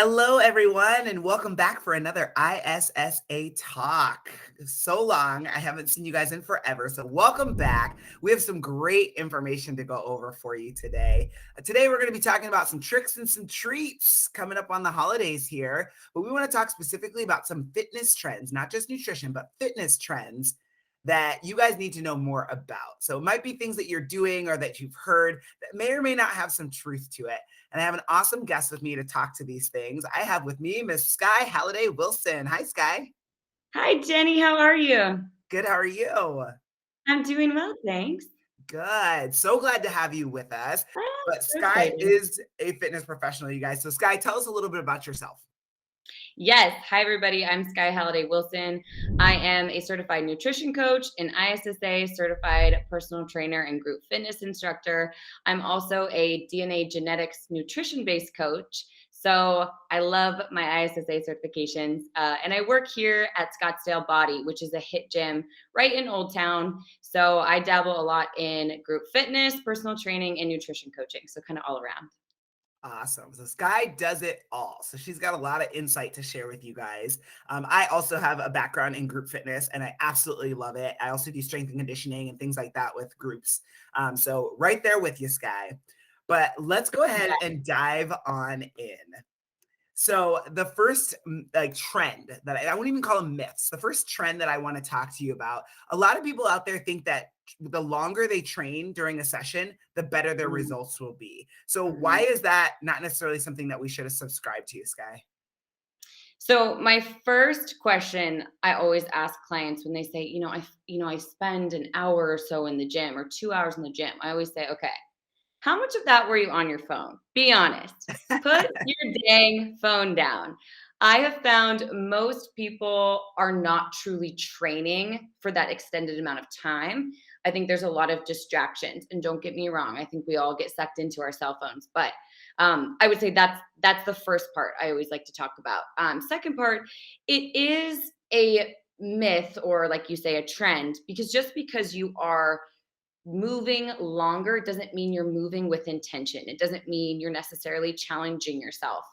Hello, everyone, and welcome back for another ISSA Talk. So long, I haven't seen you guys in forever, so welcome back. We have some great information to go over for you today. Today, we're going to be talking about some tricks and some treats coming up on the holidays here, but we want to talk specifically about some fitness trends, not just nutrition, but fitness trends that you guys need to know more about. So it might be things that you're doing or that you've heard that may or may not have some truth to it. And I have an awesome guest with me to talk to these things. I have with me Miss Sky Halliday Wilson. Hi, Sky. Hi, Jenny. How are you? Good. How are you? I'm doing well, thanks. Good. So glad to have you with us. But So Sky excited. is a fitness professional, you guys. So, Sky, tell us a little bit about yourself. Yes. Hi, everybody. I'm Sky Halliday Wilson. I am a certified nutrition coach, an ISSA certified personal trainer, and group fitness instructor. I'm also a DNA genetics nutrition based coach. So I love my ISSA certifications. And I work here at Scottsdale Body, which is a HIIT gym right in Old Town. So I dabble a lot in group fitness, personal training, and nutrition coaching. So kind of all around. Awesome. So Sky does it all. So she's got a lot of insight to share with you guys. I also have a background in group fitness and I absolutely love it. I also do strength and conditioning and things like that with groups. So right there with you, Sky. But let's go ahead and dive on in. So the first like trend that I wouldn't even call them myths. The first trend that I want to talk to you about. A lot of people out there think that the longer they train during a session, the better their Mm, results will be. So why mhm. is that not necessarily something that we should have subscribed to, Sky? So my first question I always ask clients when they say, I spend an hour or so in the gym or 2 hours in the gym. I always say, "Okay, how much of that were you on your phone? Be honest. Put your dang phone down." I have found most people are not truly training for that extended amount of time. I think there's a lot of distractions, and don't get me wrong, I think we all get sucked into our cell phones, but I would say that's the first part I always like to talk about. Second part, it is a myth or like you say a trend because just because you are moving longer doesn't mean you're moving with intention. It doesn't mean you're necessarily challenging yourself.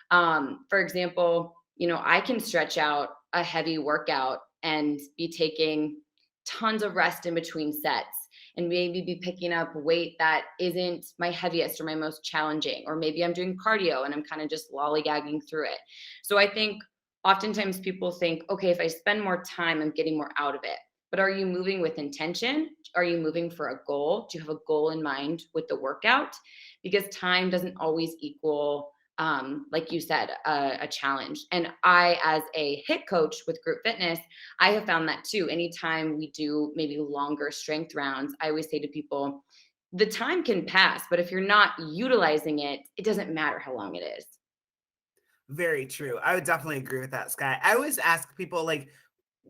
For example, I can stretch out a heavy workout and be taking tons of rest in between sets and maybe be picking up weight that isn't my heaviest or my most challenging. Or maybe I'm doing cardio and I'm kind of just lollygagging through it. So I think oftentimes people think, okay, if I spend more time, I'm getting more out of it. But are you moving with intention? Are you moving for a goal? Do you have a goal in mind with the workout? Because time doesn't always equal, like you said, a challenge. And I, as a HIIT coach with group fitness, I have found that too. Anytime we do maybe longer strength rounds, I always say to people, the time can pass, but if you're not utilizing it, it doesn't matter how long it is. Very true. I would definitely agree with that, Sky. I always ask people like,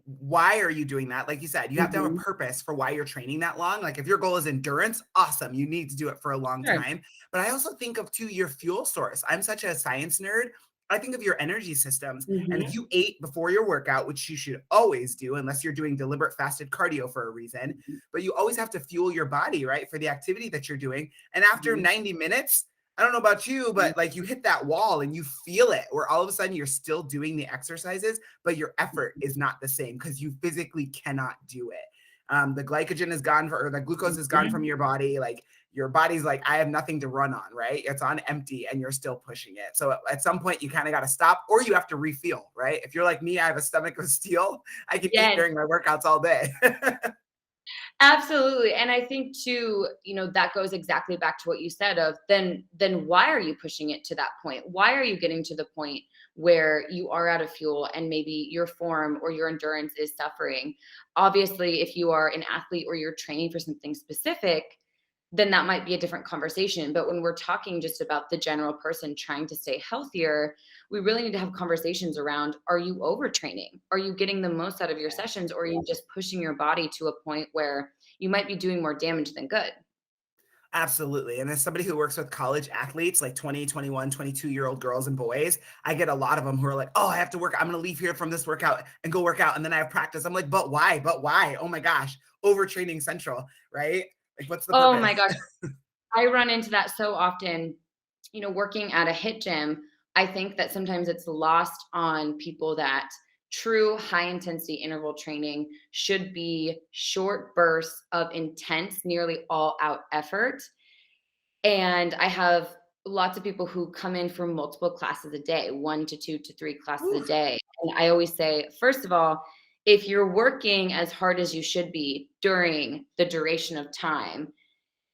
why are you doing that? Like you said, you have to have a Mhm. purpose for why you're training that long. Like if your goal is endurance, awesome. You need to do it for a long Sure. time. But I also think of too your fuel source. I'm such a science nerd. I think of your energy systems. And if Mhm. you ate before your workout, which you should always do, unless you're doing deliberate fasted cardio for a reason, but you always have to fuel your body, right, for the activity that you're doing. And after Mhm. 90 minutes, I don't know about you, Mhm. but like you hit that wall and you feel it, where all of a sudden you're still doing the exercises, but your effort is not the same because you physically cannot do it. The glycogen is gone or the glucose is gone from Mhm. your body. Like your body's like, I have nothing to run on, right? It's on empty and you're still pushing it. So at some point, you kind of got to stop or you have to refuel, right? If you're like me, I have a stomach of steel. I can eat Yes. during my workouts all day. Absolutely. And I think too, that goes exactly back to what you said of then why are you pushing it to that point? Why are you getting to the point where you are out of fuel and maybe your form or your endurance is suffering? Obviously, if you are an athlete or you're training for something specific, then that might be a different conversation. But when we're talking just about the general person trying to stay healthier, we really need to have conversations around, are you overtraining? Are you getting the most out of your sessions? Or are you just pushing your body to a point where you might be doing more damage than good? Absolutely. And as somebody who works with college athletes, like 20, 21, 22-year-old girls and boys, I get a lot of them who are like, oh, I have to work. I'm going to leave here from this workout and go work out. And then I have practice. I'm like, but why? But why? Oh my gosh. Overtraining central, right? Like, what's the Oh purpose? my gosh. I run into that so often, working at a HIIT gym. I think that sometimes it's lost on people that true high intensity interval training should be short bursts of intense, nearly all out effort. And I have lots of people who come in for multiple classes a day, 1 to 2 to 3 classes a Oof. day. And I always say, first of all, if you're working as hard as you should be during the duration of time,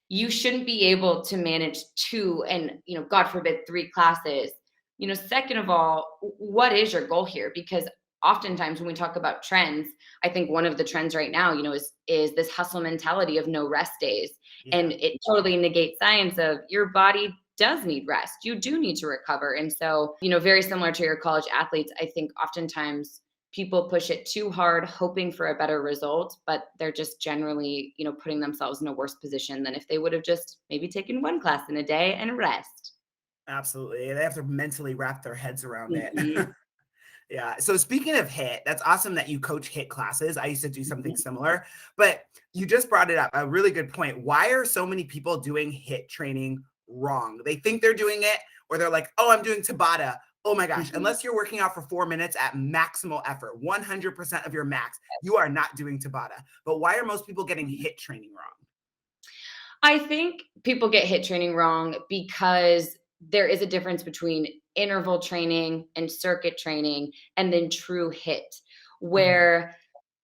you shouldn't be able to manage 2 and, God forbid, 3 classes. Second of all, what is your goal here? Because oftentimes when we talk about trends, I think one of the trends right now, is this hustle mentality of no rest days. Yeah. And it totally negates science of your body does need rest. You do need to recover. And so, very similar to your college athletes, I think oftentimes people push it too hard hoping for a better result, but they're just generally, putting themselves in a worse position than if they would have just maybe taken one class in a day and rest. Absolutely. They have to mentally wrap their heads around it. Mhm, Yeah. So speaking of HIT, that's awesome that you coach HIT classes. I used to do something mhm. similar, but you just brought it up. A really good point. Why are so many people doing HIT training wrong? They think they're doing it, or they're like, oh, I'm doing Tabata. Oh my gosh. Mhm. Unless you're working out for 4 minutes at maximal effort, 100% of your max, you are not doing Tabata. But why are most people getting HIT training wrong? I think people get HIT training wrong because there is a difference between interval training and circuit training and then true HIT, Mhm. where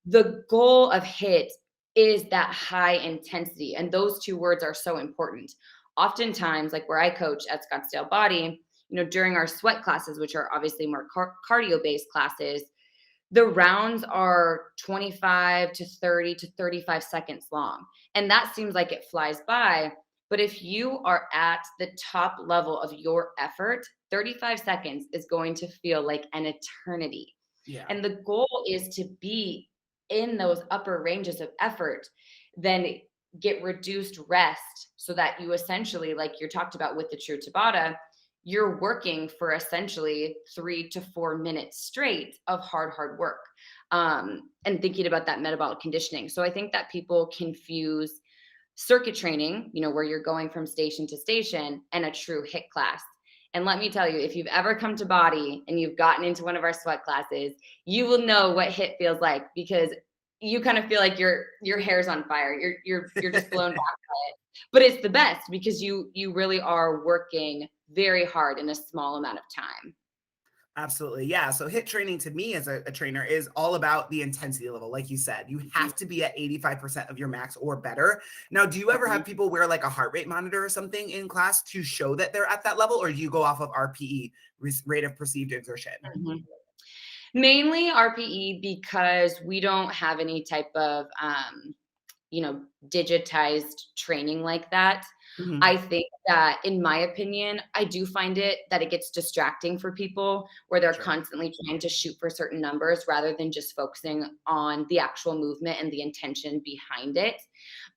the goal of HIT is that high intensity. And those two words are so important. Oftentimes, like where I coach at Scottsdale Body, during our sweat classes, which are obviously more cardio based classes, the rounds are 25 to 30 to 35 seconds long. And that seems like it flies by. But if you are at the top level of your effort, 35 seconds is going to feel like an eternity. Yeah. And the goal is to be in those upper ranges of effort, then get reduced rest so that you essentially, like you talked about with the True Tabata, you're working for essentially 3 to 4 minutes straight of hard work, and thinking about that metabolic conditioning. So I think that people confuse circuit training, where you're going from station to station, and a true HIT class. And let me tell you, if you've ever come to Body and you've gotten into one of our sweat classes, you will know what HIT feels like, because you kind of feel like your hair's on fire. You're just blown back by it. But it's the best because you really are working very hard in a small amount of time. Absolutely. Yeah. So HIT training to me as a trainer is all about the intensity level. Like you said, you Mhm, have to be at 85% of your max or better. Now, do you ever mhm, have people wear like a heart rate monitor or something in class to show that they're at that level, or do you go off of RPE, rate of perceived exertion? mhm. Mainly RPE because we don't have any type of digitized training like that. Mhm. I think that, in my opinion, I do find it that it gets distracting for people where they're Sure. constantly trying to shoot for certain numbers rather than just focusing on the actual movement and the intention behind it.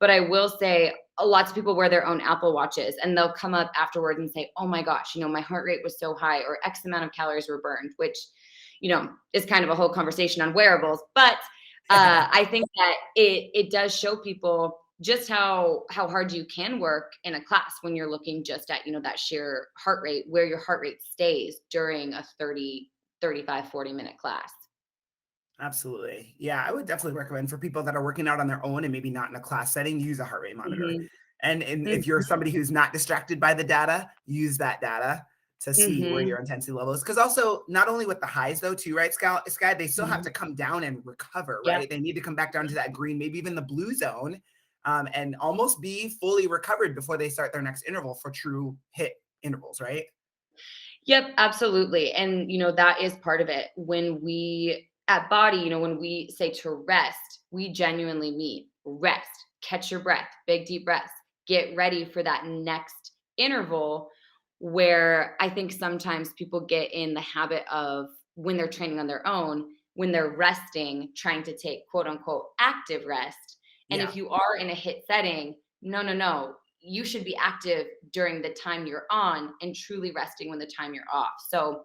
But I will say, lots of people wear their own Apple Watches and they'll come up afterwards and say, oh my gosh, my heart rate was so high, or X amount of calories were burned, which, is kind of a whole conversation on wearables. But I think that it does show people just how hard you can work in a class when you're looking just at, that sheer heart rate, where your heart rate stays during a 30, 35, 40 minute class. Absolutely. Yeah, I would definitely recommend for people that are working out on their own and maybe not in a class setting, use a heart rate monitor. Mhm, And if you're mhm, somebody who's not distracted by the data, use that data to see where your mhm, intensity level is. Because also, not only with the highs though, too, right, Sky, they still have mhm. to come down and recover, Yep. right? They need to come back down to that green, maybe even the blue zone, and almost be fully recovered before they start their next interval for true HIT intervals, right? Yep, absolutely. And that is part of it. When we at Body, when we say to rest, we genuinely mean rest, catch your breath, big deep breaths, get ready for that next interval, where I think sometimes people get in the habit of, when they're training on their own, when they're resting, trying to take quote unquote active rest. And Yeah, if you are in a HIT setting, no, no, no, you should be active during the time you're on and truly resting when the time you're off. So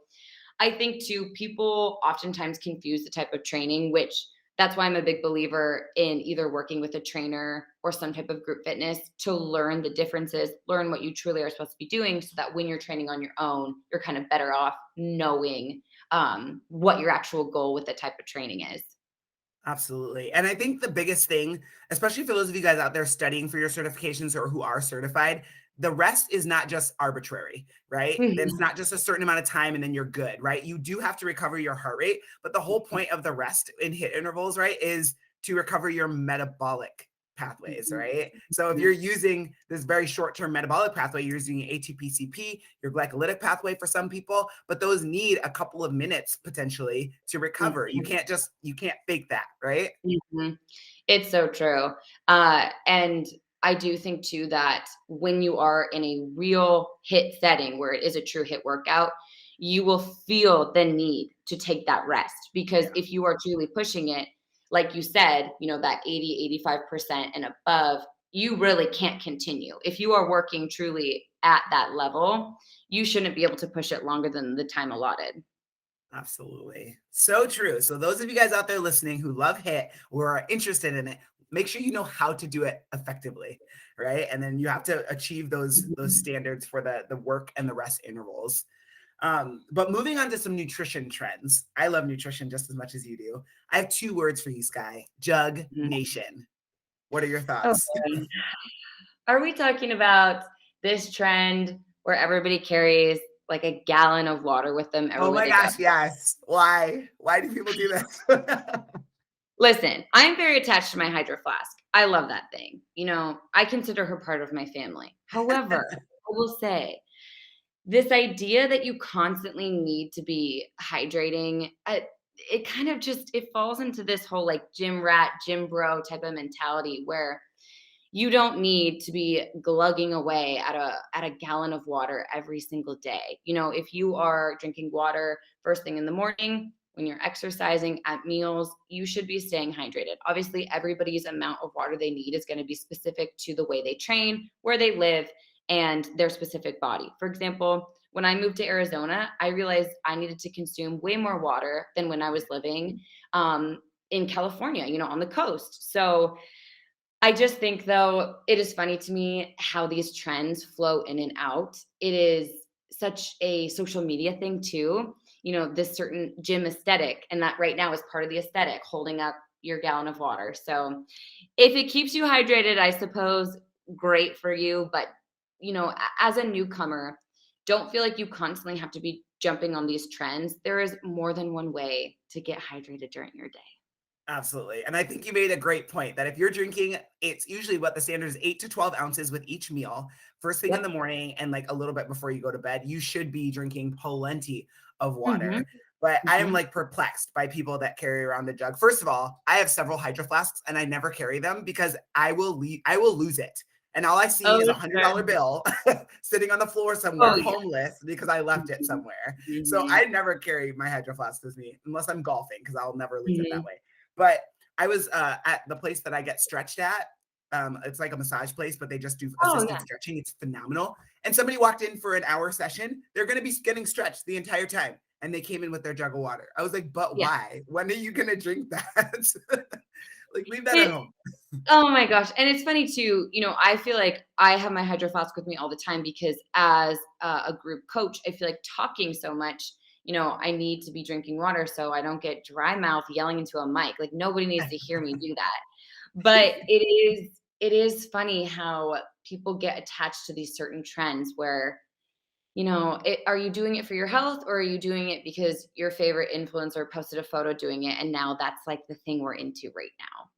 I think too, people oftentimes confuse the type of training, which that's why I'm a big believer in either working with a trainer or some type of group fitness to learn the differences, learn what you truly are supposed to be doing so that when you're training on your own, you're kind of better off knowing what your actual goal with the type of training is. Absolutely. And I think the biggest thing, especially for those of you guys out there studying for your certifications or who are certified, the rest is not just arbitrary, right? Then it's Mhm. not just a certain amount of time and then you're good, right? You do have to recover your heart rate, but the whole point of the rest in hit intervals, right, is to recover your metabolic pathways, Mhm. right? So if you're using this very short-term metabolic pathway, you're using ATP-CP, your glycolytic pathway for some people, but those need a couple of minutes potentially to recover. Mhm. You can't fake that, right? Mhm. It's so true. And I do think too that when you are in a real hit setting where it is a true hit workout, you will feel the need to take that rest because Yeah, if you are truly pushing it, like you said, that 80, 85% and above, you really can't continue. If you are working truly at that level, you shouldn't be able to push it longer than the time allotted. absolutely. So true. So those of you guys out there listening who love hit or are interested in it, make sure you know how to do it effectively, right? And then you have to achieve those Mhm. standards for the work and the rest intervals. But moving on to some nutrition trends. I love nutrition just as much as you do. I have two words for you, Sky. Jug Nation. What are your Oh, thoughts? boy. Are we talking about this trend where everybody carries like a gallon of water with them Oh everywhere my they go? gosh, yes. Why? Why do people do this? Listen, I'm very attached to my Hydro Flask. I love that thing. I consider her part of my family. However, I will say this idea that you constantly need to be hydrating, it kind of just it falls into this whole like gym rat, gym bro type of mentality where you don't need to be glugging away at a gallon of water every single day. If you are drinking water first thing in the morning, when you're exercising, at meals, you should be staying hydrated. Obviously, everybody's amount of water they need is going to be specific to the way they train, where they live, and their specific body. For example, when I moved to Arizona, I realized I needed to consume way more water than when I was living in California, on the coast. So I just think, though, it is funny to me how these trends flow in and out. It is such a social media thing, too. This certain gym aesthetic, and that right now is part of the aesthetic, holding up your gallon of water. So, if it keeps you hydrated, I suppose, great for you. But, as a newcomer, don't feel like you constantly have to be jumping on these trends. There is more than one way to get hydrated during your day. Absolutely. And I think you made a great point that if you're drinking, it's usually what the standard is 8 to 12 ounces with each meal, first thing in the Yep. morning and like a little bit before you go to bed. You should be drinking plenty of Hmm. water. But I am Hmm. like perplexed by people that carry around a jug. First of all, I have several hydro flasks and I never carry them because I will lose it. And all I see Oh, is a sure. $100 bill sitting on the floor Oh, somewhere, yeah. homeless because I left it Mhm, somewhere. So mhm, I never carry my hydro flask with me unless I'm golfing because I'll never leave it that mhm. way. But I was at the place that I get stretched at. It's like a massage place, but they just do Oh, assisted yeah. stretching. It's phenomenal. And somebody walked in for an hour session. They're going to be getting stretched the entire time. And they came in with their jug of water. I was like, but Yeah. why? When are you going to drink that? Like, leave that at It home. Oh my gosh, and it's funny too, I feel like I have my Hydro Flask with me all the time because as a group coach, I feel like talking so much, I need to be drinking water so I don't get dry mouth yelling into a mic. Like, nobody needs to hear me do that. But it is funny how people get attached to these certain trends where are you doing it for your health or are you doing it because your favorite influencer posted a photo doing it and now that's like the thing we're into right now?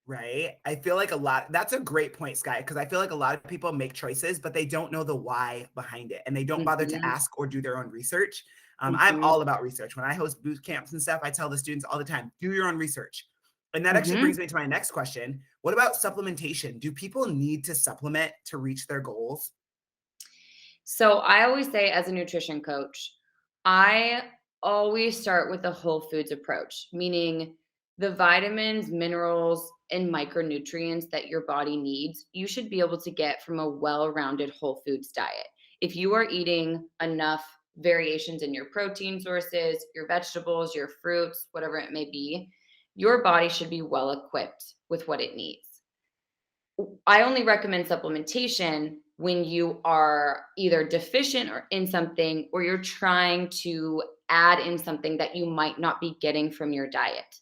Right. I feel like that's a great point, Sky, because I feel like a lot of people make choices, but they don't know the why behind it and they don't bother to Mhm, ask or do their own research. I'm mhm, all about research. When I host boot camps and stuff, I tell the students all the time, do your own research. And that actually mhm. brings me to my next question. What about supplementation? Do people need to supplement to reach their goals? So I always say as a nutrition coach, I always start with the whole foods approach, meaning the vitamins, minerals, and micronutrients that your body needs, you should be able to get from a well-rounded whole foods diet. If you are eating enough variations in your protein sources, your vegetables, your fruits, whatever it may be, your body should be well equipped with what it needs. I only recommend supplementation when you are either deficient or in something, or you're trying to add in something that you might not be getting from your diet.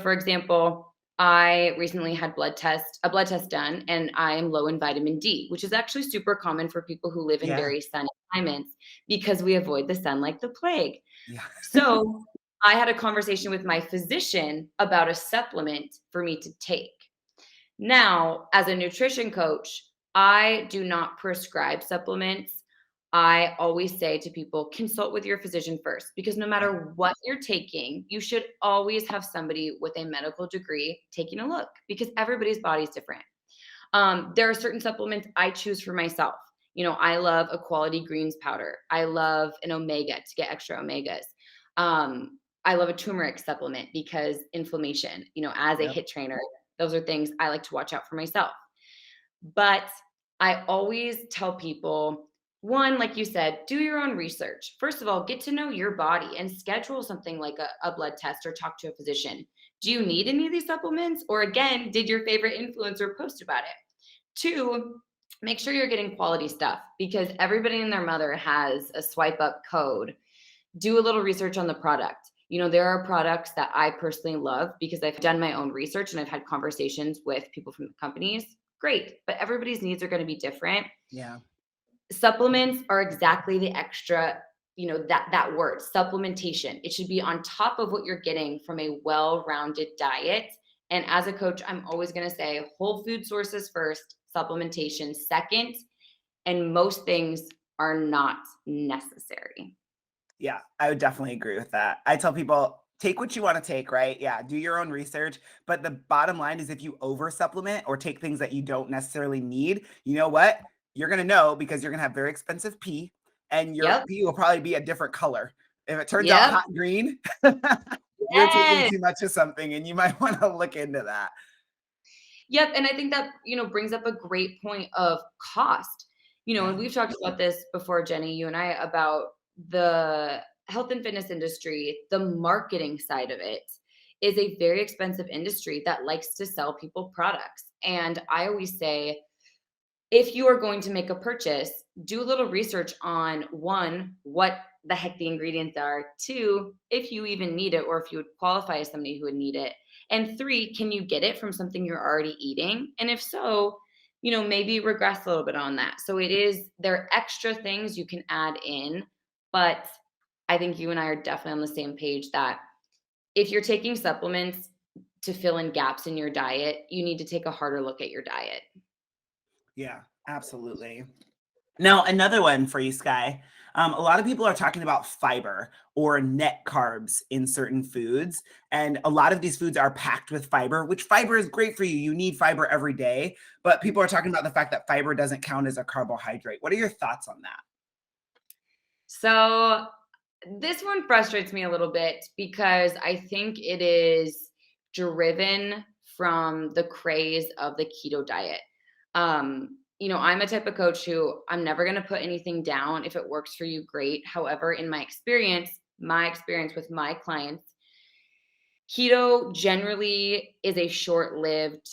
For example, I recently had a blood test done, and I am low in vitamin D, which is actually super common for people who live in Yeah. very sunny climates because we avoid the sun like the plague. Yeah. So I had a conversation with my physician about a supplement for me to take. Now, as a nutrition coach, I do not prescribe supplements. I always say to people, consult with your physician first, because no Yeah. matter what you're taking, you should always have somebody with a medical degree taking a look, because everybody's body is different. There are certain supplements I choose for myself. I love a quality greens powder. I love an omega to get extra omegas. I love a turmeric supplement because inflammation, as a Yep. HIIT trainer, those are things I like to watch out for myself. But I always tell people, one, like you said, do your own research. First of all, get to know your body and schedule something like a blood test or talk to a physician. Do you need any of these supplements? Or again, did your favorite influencer post about it? Two, make sure you're getting quality stuff, because everybody and their mother has a swipe up code. Do a little research on the product. There are products that I personally love because I've done my own research and I've had conversations with people from the companies. Great, but everybody's needs are going to be different. Yeah. Supplements are exactly the extra, that word, supplementation. It should be on top of what you're getting from a well-rounded diet. And as a coach, I'm always going to say whole food sources first, supplementation second, and most things are not necessary. Yeah, I would definitely agree with that. I tell people, take what you want to take, right? Yeah, do your own research. But the bottom line is if you over supplement or take things that you don't necessarily need, you know what? You're going to know because you're going to have very expensive pee and your Yep. pee will probably be a different color. If it turns out Yep. hot green, you're taking Yes. too much of something and you might want to look into that. Yep. And I think that, brings up a great point of cost. And Yeah. we've talked about this before, Jenny, you and I, about the health and fitness industry. The marketing side of it is a very expensive industry that likes to sell people products. And I always say, if you are going to make a purchase, do a little research on, one, what the heck the ingredients are, two, if you even need it or if you would qualify as somebody who would need it, and three, can you get it from something you're already eating? And if so, maybe regress a little bit on that. So there are extra things you can add in, but I think you and I are definitely on the same page that if you're taking supplements to fill in gaps in your diet, you need to take a harder look at your diet. Yeah, absolutely. Now, another one for you, Sky. A lot of people are talking about fiber or net carbs in certain foods. And a lot of these foods are packed with fiber, which fiber is great for you. You need fiber every day. But people are talking about the fact that fiber doesn't count as a carbohydrate. What are your thoughts on that? So this one frustrates me a little bit because I think it is driven from the craze of the keto diet. I'm a type of coach who I'm never going to put anything down. If it works for you, great. However, in my experience with my clients, keto generally is a short-lived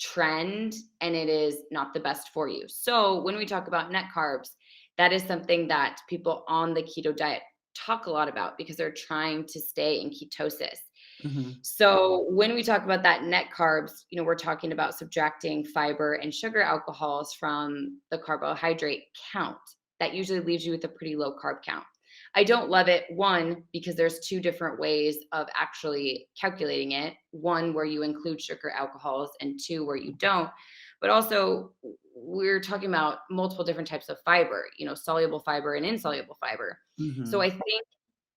trend and it is not the best for you. So when we talk about net carbs, that is something that people on the keto diet talk a lot about because they're trying to stay in ketosis. Mhm. So when we talk about that net carbs, we're talking about subtracting fiber and sugar alcohols from the carbohydrate count. That usually leaves you with a pretty low carb count. I don't love it, one, because there's two different ways of actually calculating it. One where you include sugar alcohols and two where you don't. But also we're talking about multiple different types of fiber, soluble fiber and insoluble fiber. So Mhm. I think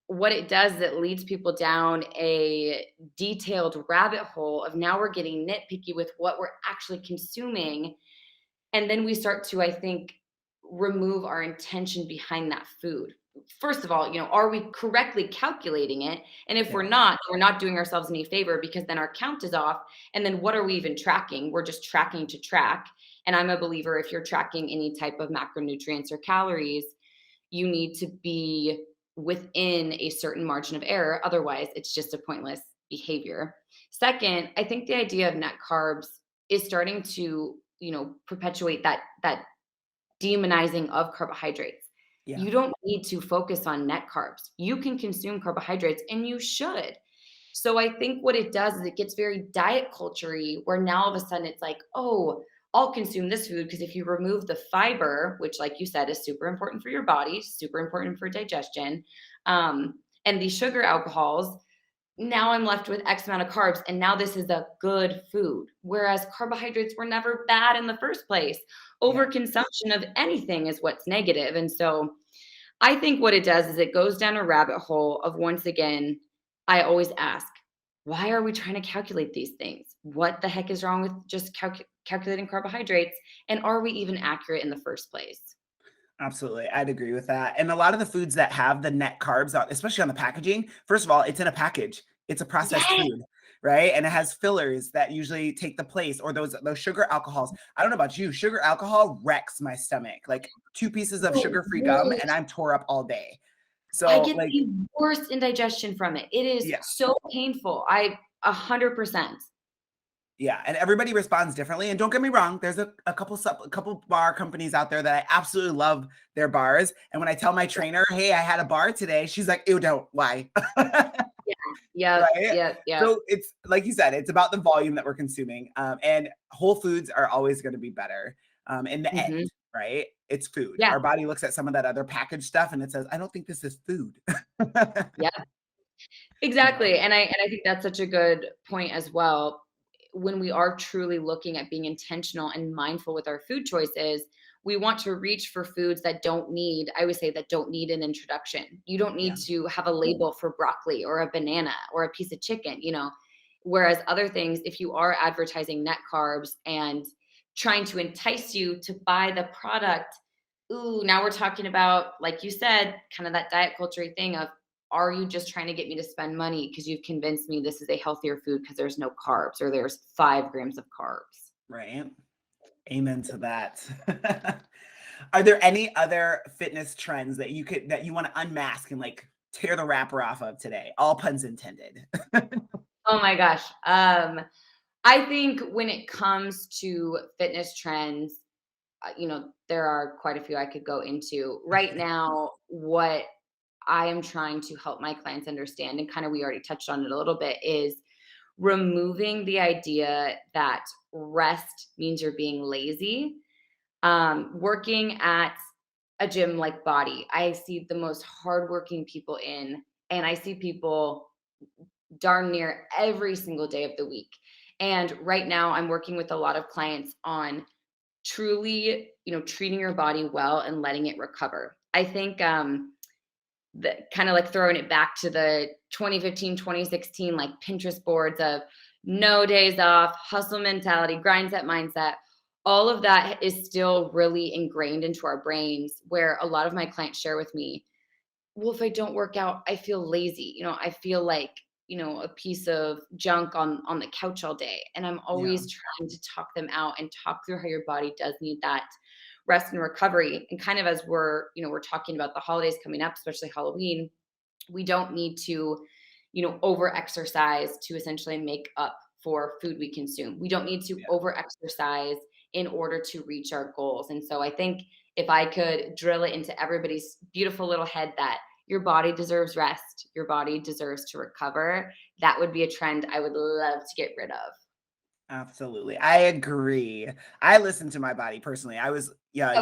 what it does is it leads people down a detailed rabbit hole of now we're getting nitpicky with what we're actually consuming. And then we start to, I think, remove our intention behind that food. First of all, are we correctly calculating it? And if Yeah. we're not doing ourselves any favor because then our count is off. And then what are we even tracking? We're just tracking to track. And I'm a believer if you're tracking any type of macronutrients or calories, you need to be within a certain margin of error. Otherwise, it's just a pointless behavior. Second, I think the idea of net carbs is starting to, perpetuate that demonizing of carbohydrates. Yeah. You don't need to focus on net carbs. You can consume carbohydrates and you should. So I think what it does is it gets very diet culture-y where now all of a sudden it's like, oh, I'll consume this food because if you remove the fiber, which like you said is super important for your body, super important for digestion, and these sugar alcohols, now I'm left with X amount of carbs, and now this is a good food. Whereas carbohydrates were never bad in the first place. Yeah. Overconsumption of anything is what's negative. And so I think what it does is it goes down a rabbit hole of once again, I always ask, why are we trying to calculate these things? What the heck is wrong with just calculating carbohydrates? And are we even accurate in the first place? Absolutely. I'd agree with that. And a lot of the foods that have the net carbs, especially on the packaging, first of all, it's in a package. It's a processed Yeah. food, right? And it has fillers that usually take the place, or those sugar alcohols. I don't know about you, sugar alcohol wrecks my stomach. Like 2 pieces of Oh, sugar-free gum really? and I'm tore up all day. I So get like, the worst indigestion from it. It is yeah. so painful. I 100%. Yeah, and everybody responds differently. And don't get me wrong, there's a couple bar companies out there that I absolutely love their bars. And when I tell my trainer, "Hey, I had a bar today," she's like, "Ew, don't. Why?" Yeah. Yep, Right? yep, yep. So it's like you said, it's about the volume that we're consuming. And whole foods are always going to be better in the end, Mhm. right? It's food. Yeah, Our body looks at some of that other packaged stuff and it says, "I don't think this is food." yeah. You know? Exactly, and I think that's such a good point as well. When we are truly looking at being intentional and mindful with our food choices, we want to reach for foods that don't need, I would say, that don't need an introduction. You don't Yeah. need to have a label for broccoli or a banana or a piece of chicken. Whereas other things, if you are advertising net carbs and trying to entice you to buy the product, ooh, now we're talking about, like you said, kind of that diet culture thing of, are you just trying to get me to spend money because you've convinced me this is a healthier food because there's no carbs or there's 5 grams of carbs? Right. Amen to that. Are there any other fitness trends that you want to unmask and like tear the wrapper off of today? All puns intended. Oh my gosh. I think when it comes to fitness trends, there are quite a few I could go into. Right now, what I am trying to help my clients understand, and kind of we already touched on it a little bit, is removing the idea that rest means you're being lazy. Working at a gym like Body, I see the most hardworking people in, and I see people darn near every single day of the week. And right now, I'm working with a lot of clients on truly, treating your body well and letting it recover. I think the kind of like throwing it back to the 2015, 2016, like Pinterest boards of no days off, hustle mentality, grind set mindset. All of that is still really ingrained into our brains, where a lot of my clients share with me, well, if I don't work out, I feel lazy. I feel like, a piece of junk on the couch all day. And I'm Yeah. always trying to talk them out and talk through how your body does need that rest and recovery. And kind of as we're talking about the holidays coming up, especially Halloween, we don't need to, over exercise to essentially make up for food we consume. We don't need to Yeah. over exercise in order to reach our goals. And so I think if I could drill it into everybody's beautiful little head that your body deserves rest, your body deserves to recover, that would be a trend I would love to get rid of. Absolutely. I agree. I listen to my body personally. Yeah, That was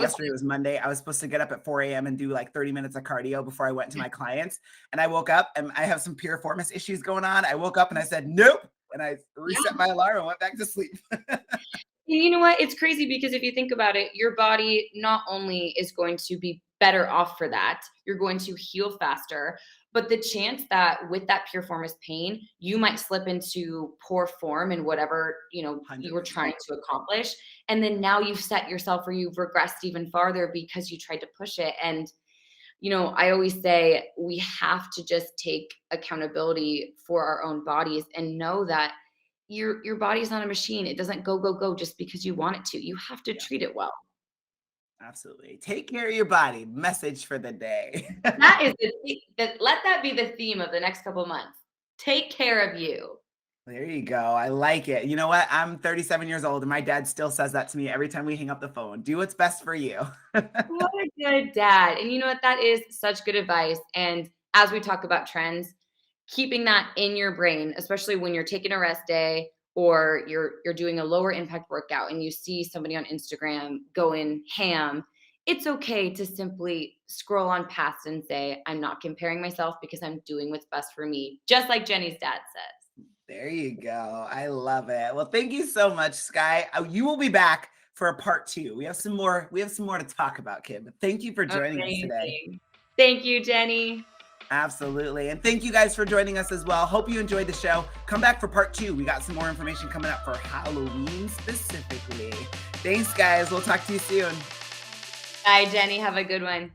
yesterday was Monday. I was supposed to get up at 4 a.m. and do like 30 minutes of cardio before I went to my clients. And I woke up and I have some piriformis issues going on. I woke up and I said, nope. And I reset yeah. my alarm and went back to sleep. You know what? It's crazy because if you think about it, your body not only is going to be better off for that, you're going to heal faster, but the chance that with that piriformis pain, you might slip into poor form in whatever, you were 100%. trying to accomplish. And then now you've set yourself or you've regressed even farther because you tried to push it. And, I always say we have to just take accountability for our own bodies and know that your body's not a machine. It doesn't go, go, go just because you want it to. You have to Yeah, treat it well. absolutely. Take care of your body. Message for the day. That is let that be the theme of the next couple months. Take care of you. There you go. I like it. You know what? I'm 37 years old and my dad still says that to me every time we hang up the phone. Do what's best for you. What a good dad. And you know what? That is such good advice. And as we talk about trends, keeping that in your brain, especially when you're taking a rest day or you're doing a lower impact workout and you see somebody on Instagram going ham, it's okay to simply scroll on past and say, I'm not comparing myself because I'm doing what's best for me, just like Jenny's dad says. There you go. I love it. Well, thank you so much, Sky. You will be back for a part 2. We have some more to talk about, kid. But thank you for joining us today. Amazing. Thank you, Jenny. Absolutely. And thank you guys for joining us as well. Hope you enjoyed the show. Come back for part 2. We got some more information coming up for Halloween specifically. Thanks, guys. We'll talk to you soon. Bye, Jenny. Have a good one.